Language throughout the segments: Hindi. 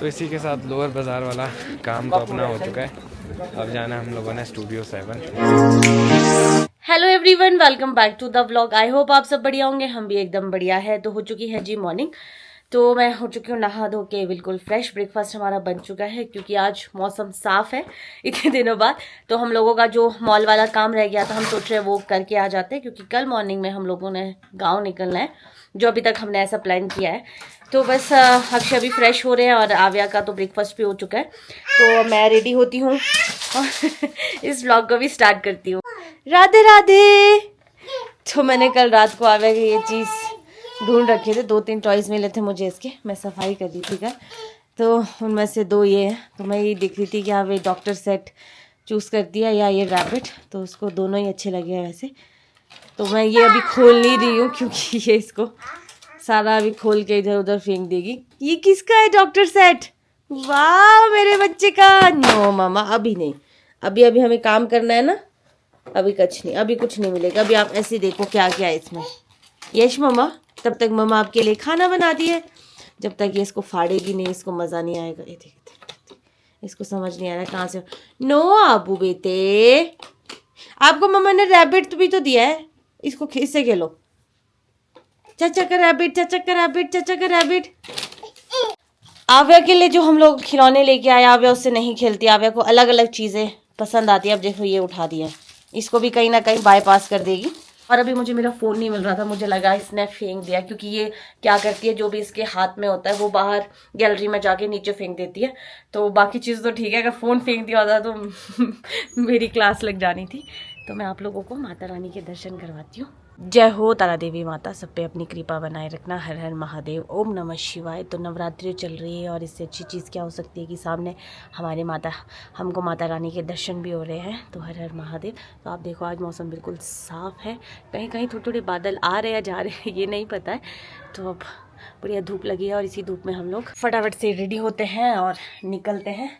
तो इसी के साथ लोअर बाज़ार वाला काम तो अपना हो चुका है। अब जाना हम लोगों ने studio 7। Hello everyone, welcome back to the vlog. I hope आप सब बढ़िया होंगे, हम भी एकदम बढ़िया है। तो हो चुकी है जी मॉर्निंग, तो मैं हो चुकी हूँ नहा धो के बिल्कुल फ्रेश। ब्रेकफास्ट हमारा बन चुका है क्योंकि आज मौसम साफ है इतने दिनों बाद। तो हम लोगों का जो मॉल वाला काम रह गया था, हम सोच रहे हैं वो करके आ जाते हैं क्योंकि कल मॉर्निंग में हम लोगों ने गाँव निकलना है, जो अभी तक हमने ऐसा प्लान किया है। तो बस अक्षय अभी फ्रेश हो रहे हैं और आव्या का तो ब्रेकफास्ट भी हो चुका है। तो मैं रेडी होती हूँ और इस व्लॉग को भी स्टार्ट करती हूँ। राधे राधे। तो मैंने कल रात को आव्या की ये चीज़ ढूंढ रखे थे, 2-3 टॉयज मिले थे मुझे इसके, मैं सफाई कर दी थी कल। तो उनमें से 2 ये हैं। तो मैं ये देख रही थी कि हाँ वे डॉक्टर सेट चूज़ कर दिया या ये रैबिट, तो उसको दोनों ही अच्छे लगे हैं वैसे। तो मैं ये अभी खोल नहीं रही हूँ क्योंकि ये इसको सारा अभी खोल के इधर उधर फेंक देगी। ये किसका है डॉक्टर सेट? वाह मेरे बच्चे का। नो मामा अभी नहीं, अभी अभी हमें काम करना है ना, अभी कुछ नहीं, अभी कुछ नहीं मिलेगा। अभी आप ऐसे देखो क्या क्या है इसमें। यश मामा, तब तक मम्मा आपके लिए खाना बना दी है। जब तक ये इसको फाड़ेगी नहीं, इसको मज़ा नहीं आएगा। ये देख, इसको समझ नहीं आ रहा है कहाँ से। नो आबू बेटे, आपको मम्मा ने रैबिट भी तो दिया है, इसको इससे खेलो। चाचा का रैबिट, चाचा का रैबिट, चाचा का रैबिट। आव्या के लिए जो हम लोग खिलौने लेके आए, आव्या उससे नहीं खेलती। आव्या को अलग अलग चीज़ें पसंद आती है। अब देखो ये उठा दिया, इसको भी कहीं ना कहीं बाईपास कर देगी। और अभी मुझे मेरा फ़ोन नहीं मिल रहा था, मुझे लगा इसने फेंक दिया, क्योंकि ये क्या करती है, जो भी इसके हाथ में होता है वो बाहर गैलरी में जाके नीचे फेंक देती है। तो बाकी चीज़ तो ठीक है, अगर फ़ोन फेंक दिया होता तो मेरी क्लास लग जानी थी। तो मैं आप लोगों को माता रानी के दर्शन करवाती हूँ। जय हो तारा देवी माता, सब पे अपनी कृपा बनाए रखना। हर हर महादेव, ओम नमः शिवाय। तो नवरात्रि चल रही है और इससे अच्छी चीज़ क्या हो सकती है कि सामने हमारे हमको माता रानी के दर्शन भी हो रहे हैं। तो हर हर महादेव। तो आप देखो आज मौसम बिल्कुल साफ़ है, कहीं कहीं थोड़े थोड़े बादल आ रहे हैं जा रहे हैं ये नहीं पता है। तो अब बढ़िया धूप लगी है और इसी धूप में हम लोग फटाफट से रेडी होते हैं और निकलते हैं।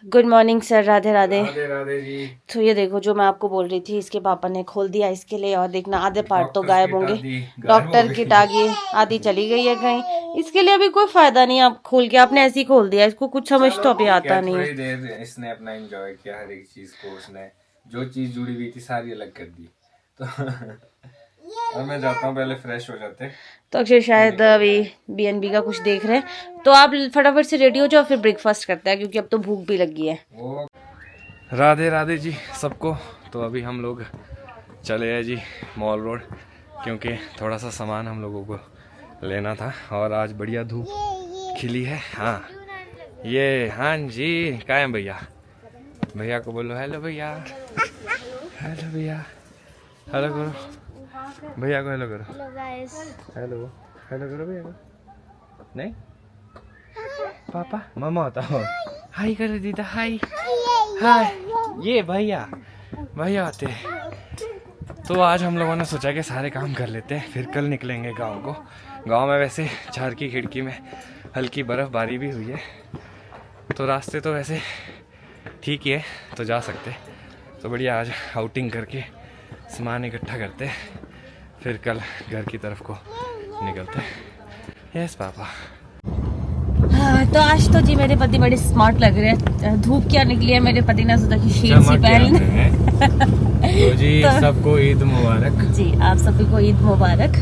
Good morning sir, Radhe Radhe. Radhe Radhe ji. तो ये देखो जो मैं आपको बोल रही थी, इसके पापा ने खोल दिया इसके लिए। और देखना आधे पार्ट तो गायब होंगे, डॉक्टर किट आ गई, आधी चली गई है कहीं। इसके लिए अभी कोई फायदा नहीं आप खोल के, आपने ऐसे ही खोल दिया। इसको कुछ समझ तो अभी आता नहीं है। थोड़ी देर इसने अपना एंजॉय किया, हर एक चीज को उसने जो चीज जुड़ी हुई थी सारी अलग कर दी। तो और मैं जाता हूँ, पहले फ्रेश हो जाते। तो अक्षय शायद अभी BNB का कुछ देख रहे हैं। तो आप फटाफट से रेडी हो जाओ, फिर ब्रेकफास्ट करते हैं क्योंकि अब तो भूख भी लगी है। राधे राधे जी सबको। तो अभी हम लोग चले हैं जी मॉल रोड, क्योंकि थोड़ा सा सामान हम लोगों को लेना था और आज बढ़िया धूप खिली है। हाँ ये, हाँ जी क्या है भैया? भैया को बोलो हेलो भैया, हेलो भैया, हेलो करो भैया को, हेलो करो, हेलो गाइस, हेलो हेलो करो भैया को। नहीं पापा मम्मा होता हो, हाय करो दीदा, हाय हाय। ये भैया भैया आते हैं। तो आज हम लोगों ने सोचा कि सारे काम कर लेते हैं, फिर कल निकलेंगे गांव को। गांव में वैसे झाड़ की खिड़की में हल्की बर्फ़बारी भी हुई है, तो रास्ते तो वैसे ठीक ही है, तो जा सकते। तो बढ़िया आज आउटिंग करके सामान इकट्ठा करते, फिर कल घर की तरफ को निकलते। Yes papa. तो आज तो जी मेरे पति बड़े स्मार्ट लग रहे हैं। धूप क्या निकली है, मेरे पति ने सोचा कि शीट सी पहन तो जी सबको ईद मुबारक। जी आप सभी को ईद मुबारक।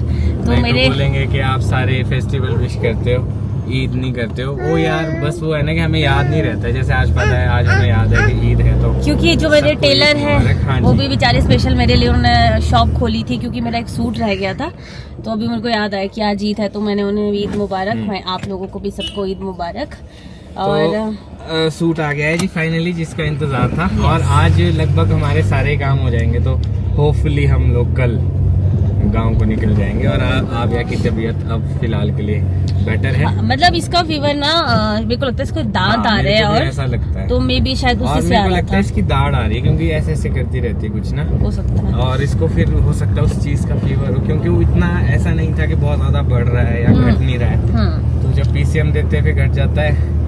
तो मेरे बोलेंगे कि आप सारे फेस्टिवल विश करते हो, ईद नहीं करते हो। वो यार बस वो है ना कि हमें याद नहीं रहता है। जैसे आज पता है, आज हमें याद है कि ईद है, तो क्योंकि जो मेरे टेलर है वो भी बेचारे स्पेशल मेरे लिए उन्होंने शॉप खोली थी, क्योंकि मेरा एक सूट रह गया था। तो अभी मेरे को याद आया कि आज ईद है, तो मैंने उन्हें ईद मुबारक। मैं आप लोगों को भी सबको ईद मुबारक। और सूट आ गया है जी फाइनली, जिसका इंतजार था। और आज लगभग हमारे सारे काम हो जाएंगे, तो होपफुली हम लोग कल गांव को निकल जाएंगे। और आव्या की तबीयत अब फिलहाल के लिए बेटर है। मतलब इसका फीवर ना मेरे को लगता है इसको दांत आ रहे हैं, और ऐसा लगता है, तो मे भी शायद उसी से आ रहा लगता है इसकी दाढ़ आ रही है, क्योंकि ऐसे ऐसे करती रहती है कुछ ना, हो सकता है। और इसको फिर हो सकता है उस चीज का फीवर हो, क्योंकि वो इतना ऐसा नहीं था कि बहुत ज्यादा बढ़ रहा है या घट नहीं रहा है। तो जब PCM देते हैं फिर घट जाता है,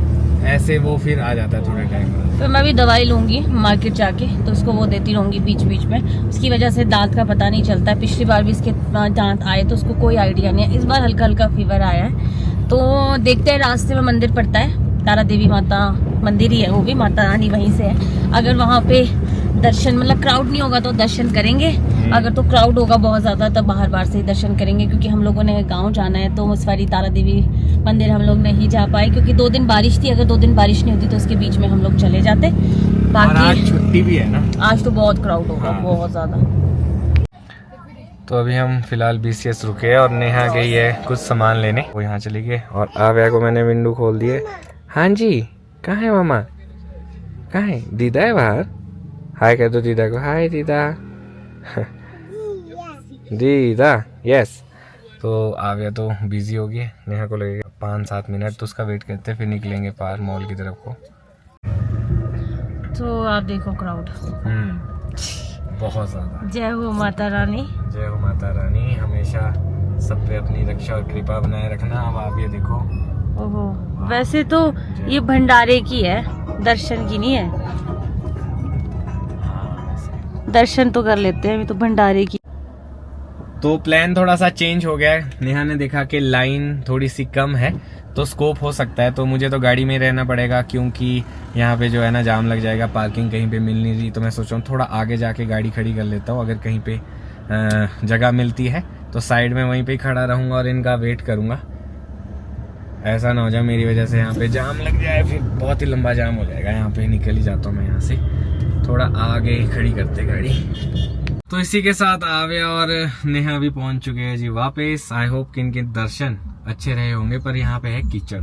ऐसे वो फिर आ जाता है थोड़े टाइम में। फिर मैं भी दवाई लूंगी मार्केट जाके, तो उसको वो देती रहूंगी बीच बीच में। उसकी वजह से दांत का पता नहीं चलता है। पिछली बार भी इसके दांत आए तो उसको कोई आइडिया नहीं है। इस बार हल्का हल्का फीवर आया है, तो देखते हैं, रास्ते में मंदिर पड़ता है, तारा देवी माता मंदिर ही है, वो भी माता रानी वहीं से है। अगर वहाँ पे दर्शन मतलब क्राउड नहीं होगा तो दर्शन करेंगे, अगर तो क्राउड होगा बहुत ज्यादा तब बाहर से ही दर्शन करेंगे, क्योंकि हम लोगों ने गांव जाना है तो उस वाली तारा देवी मंदिर हम लोग नहीं जा पाए क्योंकि 2 दिन बारिश थी। अगर 2 दिन बारिश नहीं होती तो उसके बीच में हम लोग चले जाते। बाकी आज छुट्टी भी है ना, आज तो बहुत क्राउड होगा, हाँ। बहुत ज्यादा। तो अभी हम फिलहाल BCS रुके हैं और नेहा गई है कुछ सामान लेने, वो यहाँ चली गई। और आव्या को मैंने विंडो खोल दिए। हाँ जी, कहाँ है मामा, कहाँ है? दीदा है बाहर, हाय कह दो दीदा को, हाय दीदा। दीदा, यस। तो आव्या तो बिजी होगी, नेहा को लगेगा 5-7 मिनट, तो उसका वेट करते फिर निकलेंगे पार मॉल की तरफ को। तो आप देखो क्राउड, बहुत ज्यादा। जय हो माता रानी, जय हो माता रानी, हमेशा सब पे अपनी रक्षा और कृपा बनाए रखना। अब आप ये देखो, ओहो, वैसे तो ये भंडारे की है, दर्शन की नहीं है। दर्शन तो कर लेते हैं, अभी तो भंडारे की। तो प्लान थोड़ा सा चेंज हो गया है। नेहा ने देखा कि लाइन थोड़ी सी कम है तो स्कोप हो सकता है, तो मुझे तो गाड़ी में रहना पड़ेगा क्योंकि यहाँ पे जो है ना जाम लग जाएगा, पार्किंग कहीं पे मिल नहीं रही। तो मैं सोच रहा हूँ थोड़ा आगे जाके गाड़ी खड़ी कर लेता हूँ, अगर कहीं पे जगह मिलती है तो साइड में वहीं पे खड़ा रहूँगा और इनका वेट करूँगा। ऐसा ना हो जाए मेरी वजह से यहाँ पे जाम लग जाए, फिर बहुत ही लंबा जाम हो जाएगा। यहाँ पे निकल ही जाता हूँ मैं यहाँ से, थोड़ा आगे खड़ी करते गाड़ी। तो इसी के साथ आव्या और नेहा भी पहुंच चुके हैं जी वापस। आई होप कि इनके दर्शन अच्छे रहे होंगे, पर यहाँ पे है कीचड़,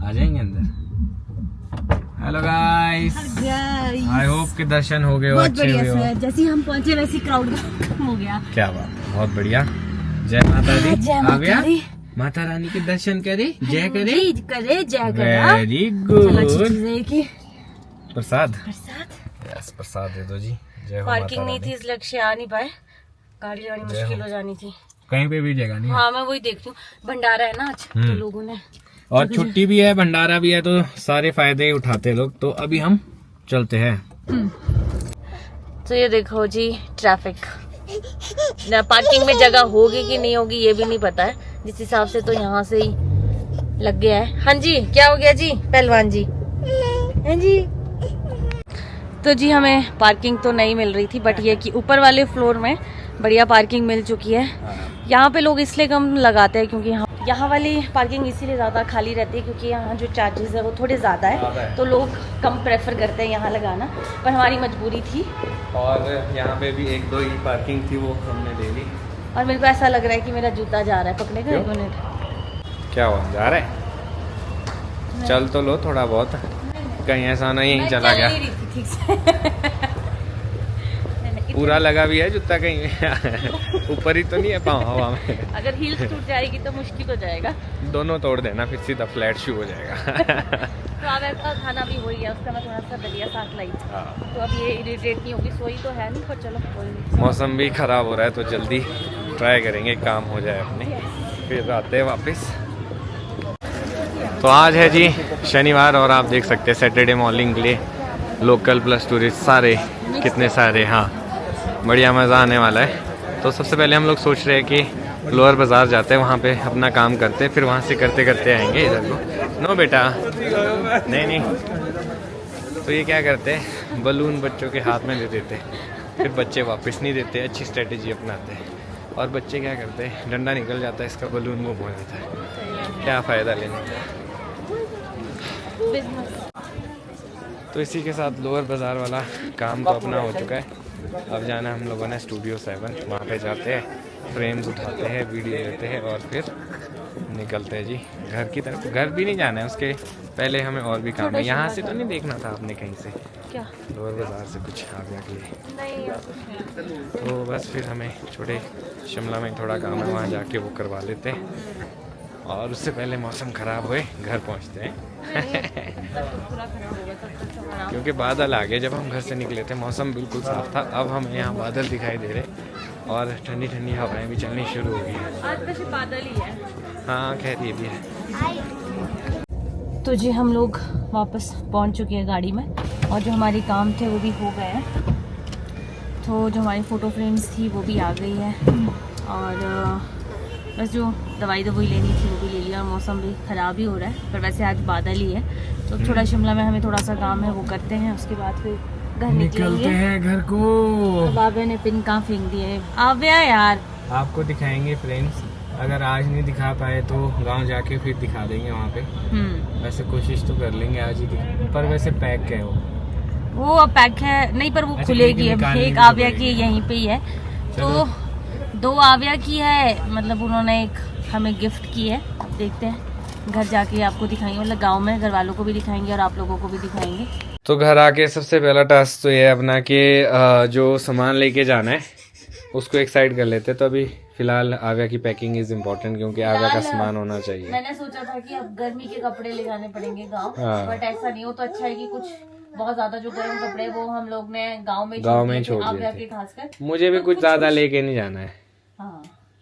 आ जाएंगे अंदर। हेलो गाइस, आई होप के दर्शन हो गए हो, अच्छे हुए हो। जैसे हम पहुंचे वैसे क्राउड कम हो गया। क्या बात है, बहुत बढ़िया। जय माता दी। जय माता आव्या दी। माता रानी के दर्शन करे, जय करे, करे जय करे। Very good. की प्रसाद, प्रसाद, यस प्रसाद दे दो जी। जय हो पार्किंग माता नहीं रानी। थी इसलिए अक्षय आ नहीं पाए, गाड़ी लानी मुश्किल हो जानी थी। कहीं पे भी जगह नहीं है। हाँ मैं वही देखती हूँ, भंडारा है ना आज तो लोगों ने, और छुट्टी भी है, भंडारा भी है, तो सारे फायदे उठाते लोग। तो अभी हम चलते हैं। तो ये देखो जी ट्रैफिक, पार्किंग में जगह होगी कि नहीं होगी ये भी नहीं पता है, जिस हिसाब से तो यहाँ से ही लग गया है। हाँ जी, क्या हो गया जी पहलवान जी? हाँ जी। तो जी हमें पार्किंग तो नहीं मिल रही थी, बट ये कि ऊपर वाले फ्लोर में बढ़िया पार्किंग मिल चुकी है। यहाँ पे लोग इसलिए कम लगाते हैं क्योंकि यहाँ वाली पार्किंग इसीलिए ज़्यादा खाली रहती है क्योंकि यहाँ जो चार्जेस है वो थोड़े ज़्यादा है, तो लोग कम प्रेफर करते हैं यहाँ लगाना, पर हमारी मजबूरी थी। और यहाँ पे भी 1-2 ही पार्किंग थी, वो हमने ले ली। और मेरे को ऐसा लग रहा है कि मेरा जूता जा रहा है, पकड़े का 1 मिनट। क्या हुआ, जा रहा है? चल तो लो थोड़ा बहुत, कहीं ऐसा नहीं यहीं चला गया। ठीक से पूरा लगा भी है जूता, कहीं ऊपर ही तो नहीं है पाँव हवा में। अगर हील्स टूट जाएगी तो मुश्किल हो जाएगा। दोनों तोड़ देना, फिर सीधा फ्लैट शू हो जाएगा। तो अब ऐसा खाना भी हो गया, उसका मैं थोड़ा सा दलिया साथ लाई, तो अब ये इरिटेट नहीं होगी, सोई तो है नहीं, पर चलो कोई नहीं। मौसम भी खराब हो रहा है तो जल्दी ट्राई करेंगे काम हो जाए अपने, फिर आते हैं वापस। तो आज है जी शनिवार और आप देख सकते हैं सैटरडे मॉर्निंग के लिए लोकल प्लस टूरिस्ट सारे कितने सारे, हाँ बढ़िया मज़ा आने वाला है। तो सबसे पहले हम लोग सोच रहे हैं कि लोअर बाज़ार जाते हैं, वहाँ पे अपना काम करते हैं, फिर वहाँ से करते करते आएंगे इधर को। नो बेटा, नहीं। तो ये क्या करते हैं, बलून बच्चों के हाथ में दे देते हैं, फिर बच्चे वापस नहीं देते, अच्छी स्ट्रेटेजी अपनाते हैं। और बच्चे क्या करते हैं, डंडा निकल जाता है इसका, बलून मुँह पहुँच जाता है, क्या फ़ायदा लेने का। तो इसी के साथ लोअर बाज़ार वाला काम तो अपना हो चुका है। अब जाना हम लोगों ने स्टूडियो 7, वहाँ पे जाते हैं, फ्रेम्स उठाते हैं, वीडियो लेते हैं और फिर निकलते हैं जी घर की तरफ। घर भी नहीं जाना है, उसके पहले हमें और भी काम है। यहाँ से तो नहीं देखना था आपने कहीं से, क्या लोअर बाज़ार से कुछ आ गया के लिए, तो बस फिर हमें छोटे शिमला में थोड़ा काम है, वहाँ जाके वो करवा लेते हैं और उससे पहले मौसम ख़राब हुए घर पहुँचते हैं। क्योंकि बादल आ गए, जब हम घर से निकले थे मौसम बिल्कुल साफ था, अब हमें यहाँ बादल दिखाई दे रहे और ठंडी ठंडी हवाएं भी चलनी शुरू हो गई हैं। आज वैसे बादल ही है। हाँ खैर ये भी है। तो जी हम लोग वापस पहुंच चुके हैं गाड़ी में, और जो हमारे काम थे वो भी हो गए हैं। तो जो हमारी फ़ोटो फ्रेम्स थी वो भी आ गई है, और बस जो दवाई लेनी थी वो भी ले लिया और मौसम भी ख़राब ही हो रहा है, पर वैसे आज बादल ही है। तो थोड़ा शिमला में हमें थोड़ा सा काम है वो करते हैं, उसके बाद फिर घर निकलते हैं घर को। अब आव्या ने पिन कहाँ फेंक दिए। आव्या यार आपको दिखाएंगे फ्रेंड्स, अगर आज नहीं दिखा पाए तो गांव जाके फिर दिखा देंगे वहाँ पे। वैसे कोशिश तो कर लेंगे आज ही पर वैसे पैक है वो अब पैक है नहीं, पर वो खुलेगी। एक आव्या की यहीं पे ही है, तो 2 आव्या की है, मतलब उन्होंने एक हमें गिफ्ट की है। अब देखते हैं घर जाके आपको दिखाएंगे, मतलब गांव में घर वालों को भी दिखाएंगे और आप लोगों को भी दिखाएंगे। तो घर आके सबसे पहला टास्क तो ये है अपना कि जो सामान लेके जाना है उसको एक साइड कर लेते हैं। तो अभी फिलहाल आव्या की पैकिंग इज इम्पोर्टेंट, क्योंकि आव्या का सामान होना चाहिए। मैंने सोचा था कि अब गर्मी के कपड़े ले जाने पड़ेंगे गाँव, बट ऐसा नहीं हो तो अच्छा है कि कुछ बहुत ज्यादा जो गर्म कपड़े वो हम लोग ने गाँव में छोड़ दिए थे। खासकर मुझे भी कुछ ज्यादा लेके नहीं जाना है,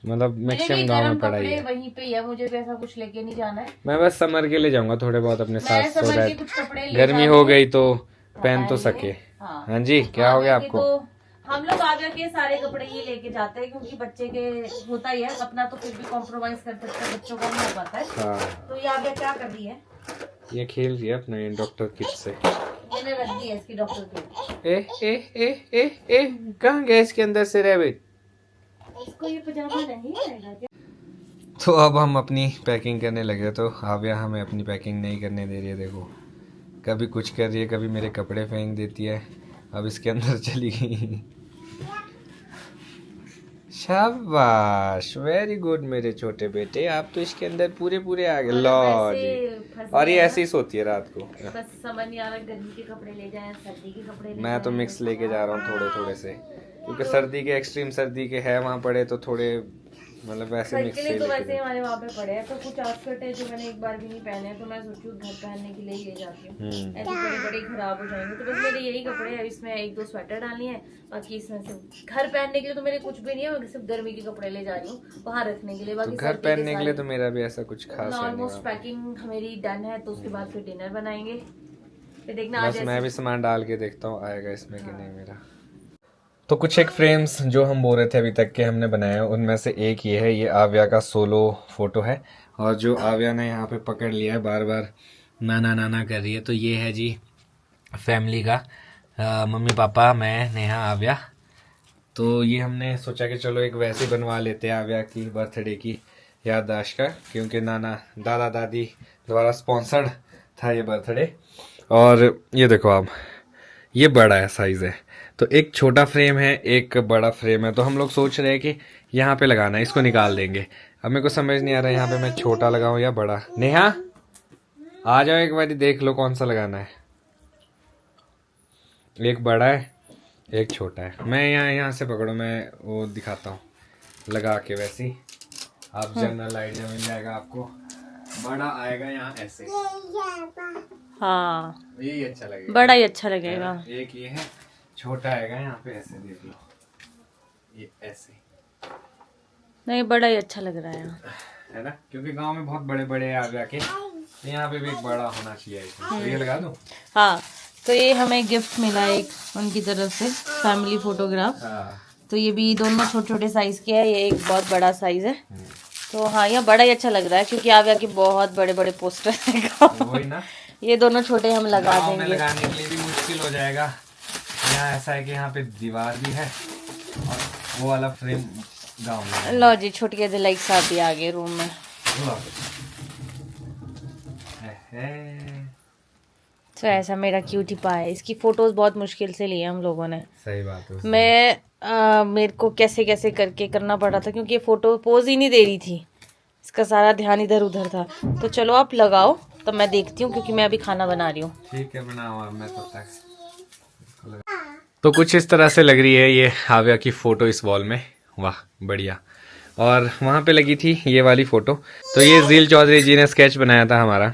मतलब मैक्सिमम गाँव में पड़ा ही है, वहीं पे है। मुझे भी ऐसा कुछ लेके नहीं जाना है, मैं बस समर के लिए जाऊंगा थोड़े बहुत अपने साथ, तो गर्मी हो गई तो पहन तो सके। हाँ जी, क्या हो गया आपको? हम लोग आगे के सारे कपड़े ये लेके जाते हैं, क्योंकि बच्चे के होता ही है, अपना तो फिर भी कॉम्प्रोमाइज कर सकते हैं, बच्चों का नहीं हो पाता है। हाँ। तो ये आगे क्या कर रही है? ये खेल रही है अपने डॉक्टर किट से, मैंने रख दी है इसकी डॉक्टर किट। ए कहाँ गया इसके अंदर से रैबिट? इसको ये पजामा नहीं आएगा क्या? तो अब हम अपनी पैकिंग करने लगे, तो आव्या हमें अपनी पैकिंग नहीं करने दे रही है। देखो, कभी कुछ कर रही है, कभी मेरे कपड़े फेंक देती है। अब इसके अंदर चली गई। शाबाश, वेरी गुड मेरे छोटे बेटे, आप तो इसके अंदर पूरे आ गए। लो जी, और ये ऐसे ही सोती है रात को। बस समझ नहीं आ रहा गर्मी के कपड़े ले जाएं, सर्दी के कपड़े ले। मैं तो मिक्स लेके जा रहा हूँ थोड़े से, क्योंकि सर्दी के एक्सट्रीम सर्दी के है वहाँ पड़े, तो थोड़े मतलब वैसे मिक्स ले। तो वैसे हमारे वहाँ पे पड़े हैं, तो कुछ आउटफिट है जो मैंने एक बार भी नहीं पहने हैं, तो मैं सोची हूँ घर पहनने के लिए ले जाती हूँ। ऐसे बड़े खराब हो जाएंगे, तो बस मेरे यही कपड़े हैं। इसमें 1-2 स्वेटर डालनी है, बाकी इसमें से घर पहनने के लिए तो मेरे कुछ भी नहीं है, मैं सिर्फ गर्मी के कपड़े ले जा रही हूँ वहाँ रखने के लिए। बाकी घर पहनने के लिए तो मेरा भी ऐसा कुछ खास है। ऑलमोस्ट पैकिंग मेरी डन है, तो उसके बाद फिर डिनर बनाएंगे, फिर देखना। आज मैं भी सामान डाल के देखता हूँ आएगा इसमें कि नहीं मेरा। तो कुछ एक फ्रेम्स जो हम बोल रहे थे अभी तक के हमने बनाए हैं, उनमें से एक ये है, ये आव्या का सोलो फोटो है, और जो आव्या ने यहाँ पे पकड़ लिया है, बार बार नाना कर रही है, तो ये है जी फैमिली का, मम्मी पापा मैं नेहा आव्या। तो ये हमने सोचा कि चलो एक वैसे बनवा लेते हैं आव्या की बर्थडे की याददाश्त का, क्योंकि नाना दादा दादी द्वारा स्पॉन्सर्ड था ये बर्थडे। और ये देखो आप, ये बड़ा है साइज़ है, तो एक छोटा फ्रेम है एक बड़ा फ्रेम है, तो हम लोग सोच रहे हैं कि यहाँ पे लगाना है, इसको निकाल देंगे। अब मेरे को समझ नहीं आ रहा है यहाँ पे मैं छोटा लगाऊं या बड़ा। नेहा आ जाओ एक बार देख लो कौन सा लगाना है। एक बड़ा है एक छोटा है, मैं यहाँ से पकड़ो, मैं वो दिखाता हूँ लगा के। वैसे ही आप जनरल आइडिया मिल जाएगा आपको। बड़ा आएगा यहाँ ऐसे, हाँ यही अच्छा लगेगा, बड़ा ही अच्छा लगेगा। एक ये है, छोटा आएगा यहाँ पे ऐसे, देख लो ये ऐसे। नहीं, बड़ा ही अच्छा लग रहा है ना, क्योंकि गांव में बहुत बड़े बड़े आ गया के, यहाँ पे भी एक बड़ा होना चाहिए। तो ये लगा दूं? हाँ, तो ये हमें गिफ्ट मिला एक उनकी तरफ से, फैमिली फोटोग्राफ। हाँ। तो ये भी दोनों छोटे छोटे साइज के है, ये एक बहुत बड़ा साइज है। तो हाँ, ये बड़ा ही अच्छा लग रहा है, क्योंकि आव्या के बहुत बड़े बड़े पोस्टर है वही ना। ये दोनों छोटे हम लगा देंगे, लगाने के लिए भी मुश्किल हो जाएगा। यहाँ ऐसा है कि यहाँ पे दीवार भी है और वो वाला फ्रेम गाँव में। लो जी, छोटी लाइक साथ ही आ गए रूम में। तो ऐसा मेरा क्यूटी पाया है, इसकी फोटोज बहुत मुश्किल से ली है हम लोगों ने। सही बात है। मेरे को कैसे कैसे करके करना पड़ा था, क्योंकि ये फोटो पोज ही नहीं दे रही थी, इसका सारा ध्यान इधर उधर था। तो चलो आप लगाओ, तो मैं देखती हूँ, क्योंकि मैं अभी खाना बना रही हूँ। ठीक है, बनाओ, मैं तब तक। तो कुछ इस तरह से लग रही है ये आव्या की फ़ोटो इस वॉल में। वाह बढ़िया। और वहाँ पे लगी थी ये वाली फ़ोटो, तो ये ज़ील चौधरी जी ने स्केच बनाया था हमारा,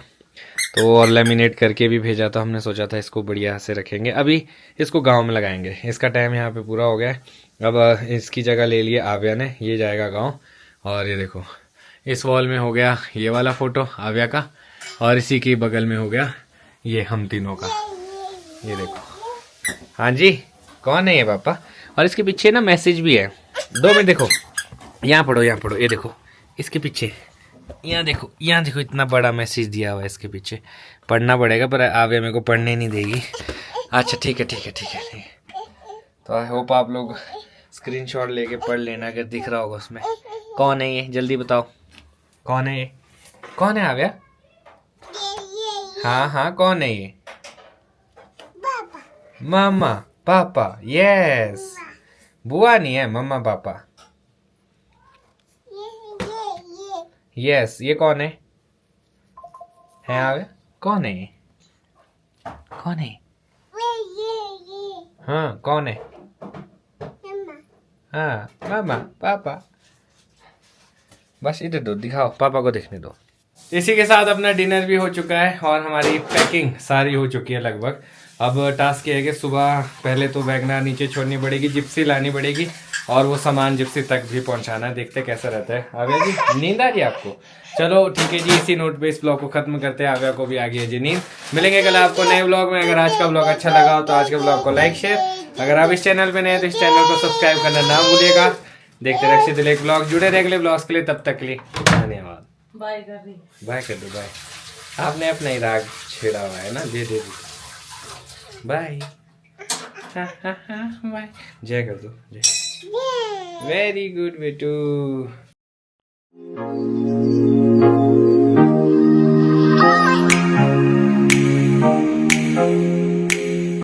तो और लेमिनेट करके भी भेजा, तो हमने सोचा था इसको बढ़िया से रखेंगे। अभी इसको गांव में लगाएंगे, इसका टाइम यहाँ पे पूरा हो गया है। अब इसकी जगह ले लिए आव्या ने, ये जाएगा गाँव। और ये देखो, इस वॉल में हो गया ये वाला फ़ोटो आव्या का, और इसी के बगल में हो गया ये हम तीनों का। ये देखो, हाँ जी, कौन है ये पापा? और इसके पीछे ना मैसेज भी है, 2 मिनट देखो, यहाँ पढ़ो, ये देखो, इसके पीछे, यहाँ देखो इतना बड़ा मैसेज दिया हुआ है इसके पीछे। पढ़ना पड़ेगा पर आवे मेरे को पढ़ने नहीं देगी। अच्छा ठीक है। तो आई होप आप लोग स्क्रीनशॉट लेके पढ़ लेना अगर दिख रहा होगा उसमें। कौन है ये, जल्दी बताओ कौन है ये? कौन है आव्या? हाँ कौन है ये? मम्मा पापा। यस, बुआ नहीं है, मम्मा पापा। यस, ये कौन है आव्या? कौन है ये? कौन है? हाँ कौन है? हाँ मामा पापा। बस इधर दो, दिखाओ पापा को देखने दो। इसी के साथ अपना डिनर भी हो चुका है और हमारी पैकिंग सारी हो चुकी है लगभग। अब टास्क ये है कि सुबह पहले तो वैगनर नीचे छोड़नी पड़ेगी, जिप्सी लानी पड़ेगी और वो सामान जिप्सी तक भी पहुंचाना है। देखते कैसा रहता है। आव्या जी नींद आ रही है आपको? चलो ठीक है जी, इसी नोट पे इस ब्लॉग को खत्म करते हैं। आव्या को भी आ गई है जी नींद। मिलेंगे कल आपको नए ब्लॉग में। अगर आज का ब्लॉग अच्छा लगा हो तो आज के ब्लॉग को लाइक शेयर, अगर आप इस चैनल पे नए हैं तो इस चैनल को सब्सक्राइब करना ना भूलिएगा। देखते रहिए दिलेख ब्लॉग, जुड़े रहे अगले ब्लॉग्स के लिए। तब तक के लिए धन्यवाद। बाय कर दी, बाय कर दो। बाय। आपने अपना ही राग छेड़ा हुआ है ना, दे बाय। बाय, जय कर दो जय। वेरी गुड बेटू।